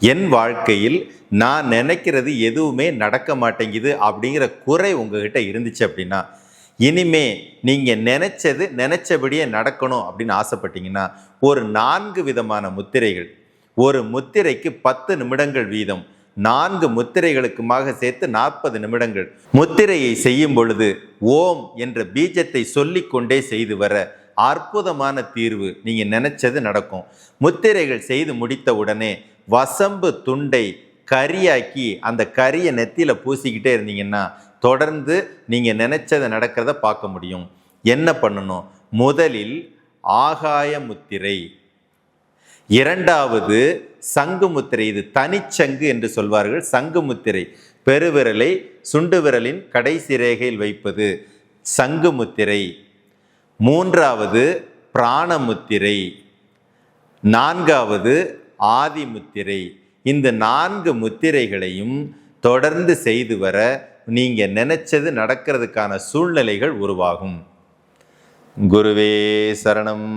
என் வாழ்க்கையில் நான் நினைக்கிறது எதுவுமே நடக்க மாட்டேங்குது அப்படிங்கிற குறை உங்ககிட்ட இருந்துச்சு அப்படின்னா, இனிமே நீங்கள் நினைச்சபடியே நடக்கணும் அப்படின்னு ஆசைப்பட்டீங்கன்னா, ஒரு 4 விதமான முத்திரைகள், ஒரு முத்திரைக்கு 10 நிமிடங்கள் வீதம், 4 முத்திரைகளுக்குமாக சேர்த்து 40 நிமிடங்கள் முத்திரையை செய்யும் பொழுது ஓம் என்ற பீஜத்தை சொல்லிக்கொண்டே செய்து வர அற்புதமான தீர்வு. நீங்க நினைச்சது நடக்கும். முத்திரைகள் செய்து முடித்த உடனே வசம்பு துண்டை கரியாக்கி அந்த கரியை நெத்தியில பூசிக்கிட்டே இருந்தீங்கன்னா தொடர்ந்து நீங்க நினைச்சதை நடக்கிறத பார்க்க முடியும். என்ன பண்ணணும்? முதலில் ஆகாய முத்திரை, இரண்டாவது சங்கு முத்திரை. இது தனிச்சங்கு என்று சொல்வார்கள். சங்கு முத்திரை பெருவிரலை சுண்டு விரலின் கடைசி ரேகையில் வைப்பது சங்கு முத்திரை. மூன்றாவது பிராணமுத்திரை, நான்காவது ஆதி முத்திரை. இந்த 4 முத்திரைகளையும் தொடர்ந்து செய்து வர நீங்க நினைச்சது நடக்கிறதுக்கான சூழ்நிலைகள் உருவாகும். குருவே சரணம்.